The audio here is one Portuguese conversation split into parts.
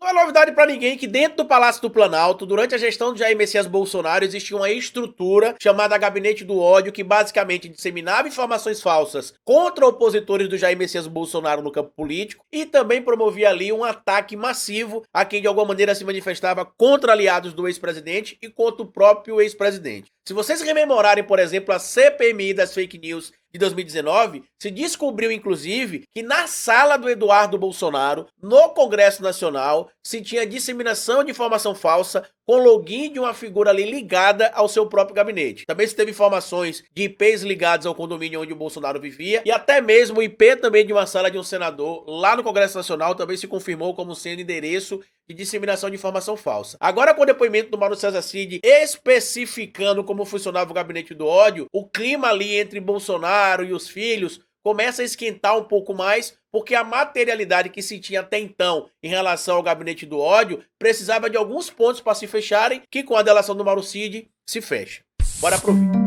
Não é novidade para ninguém que dentro do Palácio do Planalto, durante a gestão de Jair Messias Bolsonaro, existia uma estrutura chamada Gabinete do Ódio, que basicamente disseminava informações falsas contra opositores do Jair Messias Bolsonaro no campo político e também promovia ali um ataque massivo a quem de alguma maneira se manifestava contra aliados do ex-presidente e contra o próprio ex-presidente. Se vocês rememorarem, por exemplo, a CPMI das fake news de 2019, se descobriu inclusive que na sala do Eduardo Bolsonaro, no Congresso Nacional, se tinha disseminação de informação falsa com login de uma figura ali ligada ao seu próprio gabinete. Também se teve informações de IPs ligados ao condomínio onde o Bolsonaro vivia e até mesmo o IP também de uma sala de um senador lá no Congresso Nacional também se confirmou como sendo endereço de disseminação de informação falsa. Agora, com o depoimento do Mauro César Cid especificando como funcionava o gabinete do ódio, o clima ali entre Bolsonaro e os filhos começa a esquentar um pouco mais, porque a materialidade que se tinha até então em relação ao gabinete do ódio precisava de alguns pontos para se fecharem, que com a delação do Mauro Cid se fecha. Bora pro vídeo.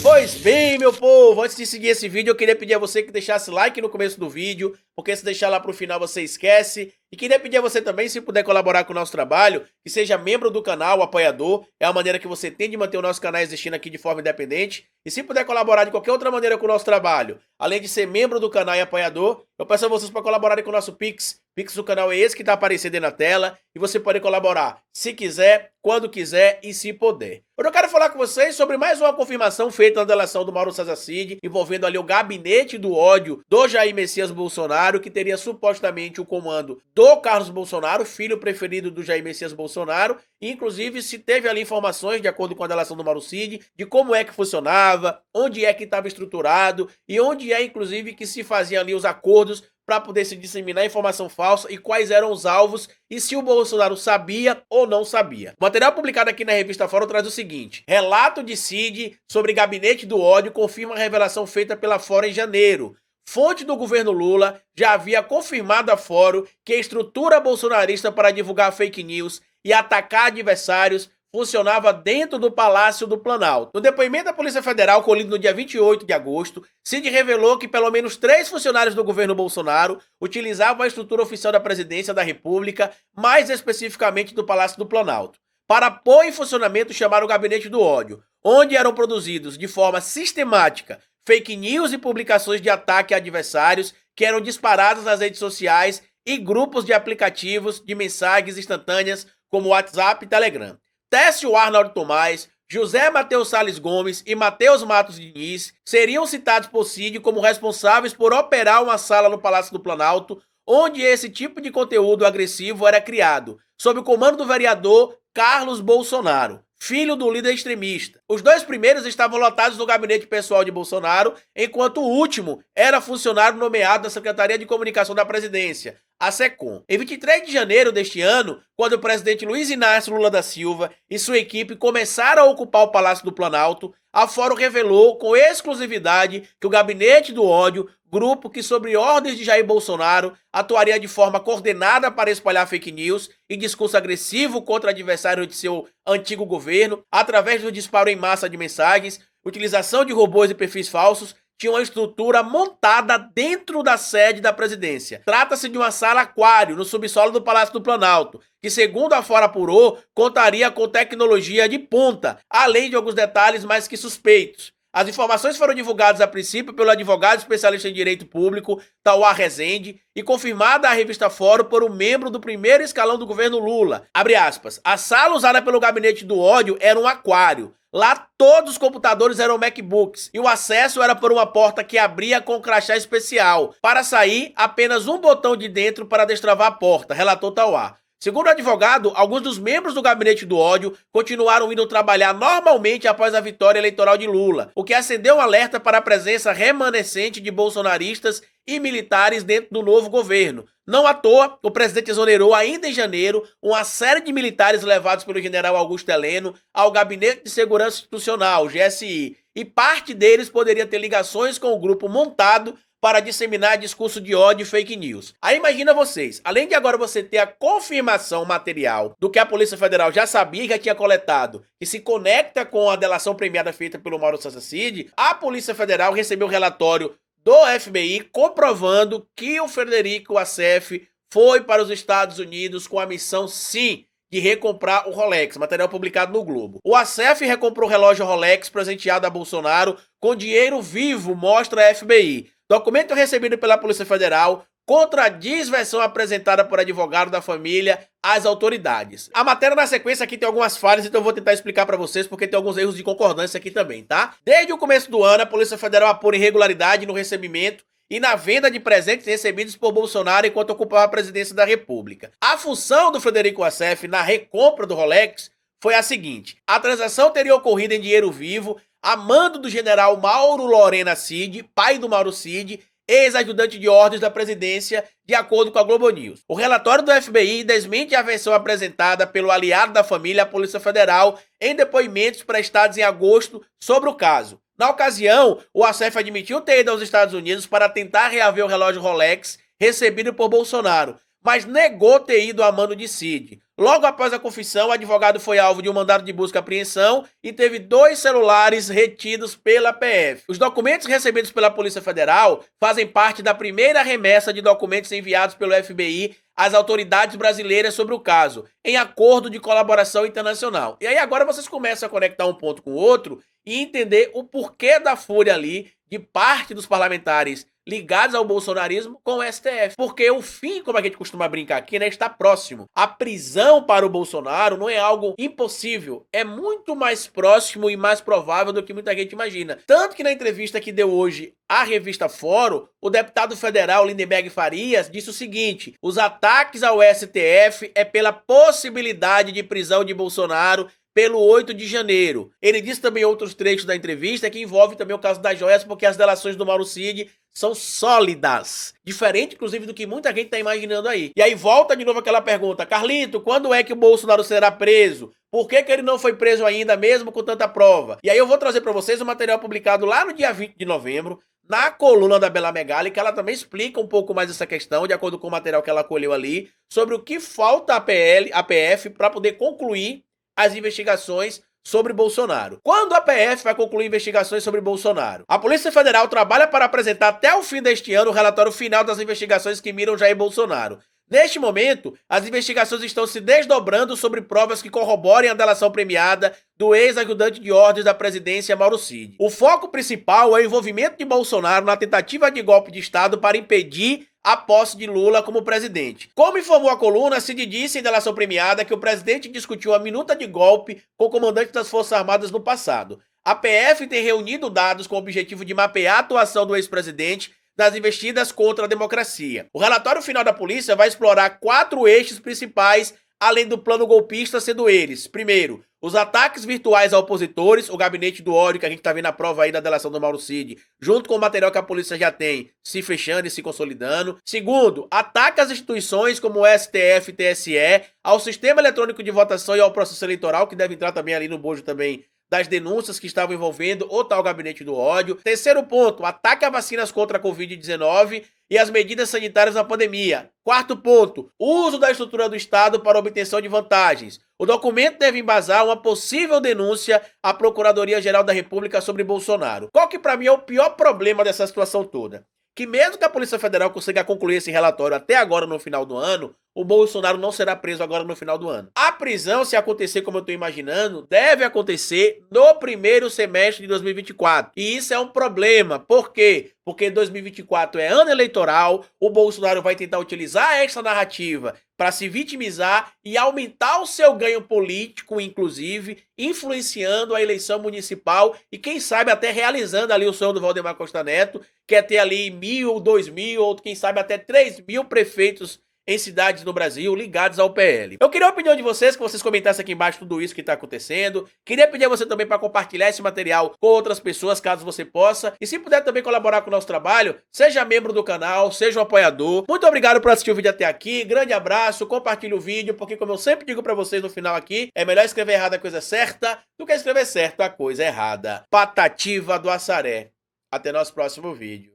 Pois bem, meu povo, antes de seguir esse vídeo, eu queria pedir a você que deixasse like no começo do vídeo, porque se deixar lá pro final você esquece. E queria pedir a você também, se puder colaborar com o nosso trabalho, que seja membro do canal, apoiador, é a maneira que você tem de manter o nosso canal existindo aqui de forma independente. E se puder colaborar de qualquer outra maneira com o nosso trabalho, além de ser membro do canal e apoiador, eu peço a vocês para colaborarem com o nosso Pix. Pix do canal é esse que tá aparecendo aí na tela, e você pode colaborar se quiser, quando quiser e se puder. Hoje eu quero falar com vocês sobre mais uma confirmação feita na delação do Mauro César Cid, envolvendo ali o gabinete do ódio do Jair Messias Bolsonaro, que teria supostamente o comando do Carlos Bolsonaro, filho preferido do Jair Messias Bolsonaro, e inclusive se teve ali informações, de acordo com a delação do Mauro Cid, de como é que funcionava, onde é que estava estruturado e onde é inclusive que se faziam ali os acordos para poder se disseminar informação falsa e quais eram os alvos e se o Bolsonaro sabia ou não sabia. O material publicado aqui na revista Fórum traz o seguinte: relato de Cid sobre gabinete do ódio confirma a revelação feita pela Fórum em janeiro. Fonte do governo Lula já havia confirmado a Fórum que a estrutura bolsonarista para divulgar fake news e atacar adversários funcionava dentro do Palácio do Planalto. No depoimento da Polícia Federal, colhido no dia 28 de agosto, Cid revelou que pelo menos 3 funcionários do governo Bolsonaro utilizavam a estrutura oficial da Presidência da República, mais especificamente do Palácio do Planalto, para pôr em funcionamento o chamado Gabinete do Ódio, onde eram produzidos de forma sistemática fake news e publicações de ataque a adversários que eram disparadas nas redes sociais e grupos de aplicativos de mensagens instantâneas como WhatsApp e Telegram. Técio Arnold Tomás, José Matheus Salles Gomes e Matheus Matos Diniz seriam citados por Cid como responsáveis por operar uma sala no Palácio do Planalto, onde esse tipo de conteúdo agressivo era criado, sob o comando do vereador Carlos Bolsonaro, filho do líder extremista. Os 2 primeiros estavam lotados no gabinete pessoal de Bolsonaro, enquanto o último era funcionário nomeado da Secretaria de Comunicação da Presidência, a SECOM. Em 23 de janeiro deste ano, quando o presidente Luiz Inácio Lula da Silva e sua equipe começaram a ocupar o Palácio do Planalto, a Fórum revelou com exclusividade que o Gabinete do Ódio, grupo que, sob ordens de Jair Bolsonaro, atuaria de forma coordenada para espalhar fake news e discurso agressivo contra adversários de seu antigo governo, através do disparo em massa de mensagens, utilização de robôs e perfis falsos, tinha uma estrutura montada dentro da sede da presidência. Trata-se de uma sala aquário no subsolo do Palácio do Planalto, que, segundo a Fórum apurou, contaria com tecnologia de ponta, além de alguns detalhes mais que suspeitos. As informações foram divulgadas a princípio pelo advogado especialista em direito público, Tauá Rezende, e confirmada à revista Fórum por um membro do primeiro escalão do governo Lula. Abre aspas, a sala usada pelo gabinete do ódio era um aquário. Lá todos os computadores eram MacBooks e o acesso era por uma porta que abria com crachá especial. Para sair, apenas um botão de dentro para destravar a porta, relatou Tauá. Segundo o advogado, alguns dos membros do gabinete do ódio continuaram indo trabalhar normalmente após a vitória eleitoral de Lula, o que acendeu um alerta para a presença remanescente de bolsonaristas e militares dentro do novo governo. Não à toa, o presidente exonerou ainda em janeiro uma série de militares levados pelo general Augusto Heleno ao Gabinete de Segurança Institucional, GSI, e parte deles poderia ter ligações com o grupo montado para disseminar discurso de ódio e fake news. Aí imagina vocês, além de agora você ter a confirmação material do que a Polícia Federal já sabia e já tinha coletado, que se conecta com a delação premiada feita pelo Mauro César Cid, a Polícia Federal recebeu o relatório do FBI comprovando que o Frederico Wassef foi para os Estados Unidos com a missão, sim, de recomprar o Rolex, material publicado no Globo. O Wassef recomprou o relógio Rolex presenteado a Bolsonaro com dinheiro vivo, mostra a FBI. Documento recebido pela Polícia Federal contradiz versão apresentada por advogado da família às autoridades. A matéria na sequência aqui tem algumas falhas, então eu vou tentar explicar para vocês porque tem alguns erros de concordância aqui também, tá? Desde o começo do ano, a Polícia Federal apura irregularidade no recebimento e na venda de presentes recebidos por Bolsonaro enquanto ocupava a presidência da República. A função do Frederico Wassef na recompra do Rolex foi a seguinte: a transação teria ocorrido em dinheiro vivo, a mando do general Mauro Lorena Cid, pai do Mauro Cid, ex-ajudante de ordens da presidência, de acordo com a Globo News. O relatório do FBI desmente a versão apresentada pelo aliado da família, a Polícia Federal, em depoimentos prestados em agosto sobre o caso. Na ocasião, o Wassef admitiu ter ido aos Estados Unidos para tentar reaver o relógio Rolex recebido por Bolsonaro, mas negou ter ido a mando de Cid. Logo após a confissão, o advogado foi alvo de um mandado de busca e apreensão e teve 2 celulares retidos pela PF. Os documentos recebidos pela Polícia Federal fazem parte da primeira remessa de documentos enviados pelo FBI às autoridades brasileiras sobre o caso, em acordo de colaboração internacional. E aí agora vocês começam a conectar um ponto com o outro e entender o porquê da fúria ali de parte dos parlamentares ligados ao bolsonarismo com o STF. Porque o fim, como a gente costuma brincar aqui, né, está próximo. A prisão para o Bolsonaro não é algo impossível. É muito mais próximo e mais provável do que muita gente imagina. Tanto que na entrevista que deu hoje à revista Fórum, o deputado federal Lindenberg Farias disse o seguinte: os ataques ao STF é pela possibilidade de prisão de Bolsonaro pelo 8 de janeiro. Ele disse também outros trechos da entrevista que envolve também o caso das joias, porque as delações do Mauro Cid são sólidas. Diferente, inclusive, do que muita gente está imaginando aí. E aí volta de novo aquela pergunta: Carlito, quando é que o Bolsonaro será preso? Por que ele não foi preso ainda, mesmo com tanta prova? E aí eu vou trazer para vocês um material publicado lá no dia 20 de novembro, na coluna da Bela Megali, que ela também explica um pouco mais essa questão, de acordo com o material que ela colheu ali, sobre o que falta à PF para poder concluir as investigações sobre Bolsonaro. Quando a PF vai concluir investigações sobre Bolsonaro? A Polícia Federal trabalha para apresentar até o fim deste ano o relatório final das investigações que miram Jair Bolsonaro. Neste momento, as investigações estão se desdobrando sobre provas que corroborem a delação premiada do ex-ajudante de ordens da presidência, Mauro Cid. O foco principal é o envolvimento de Bolsonaro na tentativa de golpe de Estado para impedir a posse de Lula como presidente. Como informou a coluna, Cid disse em delação premiada que o presidente discutiu a minuta de golpe com o comandante das Forças Armadas no passado. A PF tem reunido dados com o objetivo de mapear a atuação do ex-presidente nas investidas contra a democracia. O relatório final da polícia vai explorar 4 eixos principais, além do plano golpista, sendo eles: primeiro, os ataques virtuais a opositores, o gabinete do ódio, que a gente tá vendo a prova aí da delação do Mauro Cid, junto com o material que a polícia já tem, se fechando e se consolidando. Segundo, ataque às instituições como o STF e TSE, ao sistema eletrônico de votação e ao processo eleitoral, que deve entrar também ali no bojo também das denúncias que estavam envolvendo o tal gabinete do ódio. Terceiro ponto, ataque a vacinas contra a Covid-19 e as medidas sanitárias na pandemia. Quarto ponto, uso da estrutura do Estado para obtenção de vantagens. O documento deve embasar uma possível denúncia à Procuradoria-Geral da República sobre Bolsonaro. Qual que para mim é o pior problema dessa situação toda? Que mesmo que a Polícia Federal consiga concluir esse relatório até agora no final do ano, o Bolsonaro não será preso agora no final do ano. A prisão, se acontecer como eu estou imaginando, deve acontecer no primeiro semestre de 2024. E isso é um problema. Por quê? Porque 2024 é ano eleitoral, o Bolsonaro vai tentar utilizar essa narrativa para se vitimizar e aumentar o seu ganho político, inclusive, influenciando a eleição municipal e quem sabe até realizando ali o sonho do Valdemar Costa Neto, que é ter ali 1.000, 2.000, ou quem sabe até 3.000 prefeitos em cidades no Brasil ligados ao PL. Eu queria a opinião de vocês, que vocês comentassem aqui embaixo tudo isso que está acontecendo. Queria pedir a você também para compartilhar esse material com outras pessoas, caso você possa. E se puder também colaborar com o nosso trabalho, seja membro do canal, seja um apoiador. Muito obrigado por assistir o vídeo até aqui. Grande abraço, compartilhe o vídeo, porque como eu sempre digo para vocês no final aqui, é melhor escrever errado a coisa certa do que escrever certo a coisa errada. Patativa do Assaré. Até nosso próximo vídeo.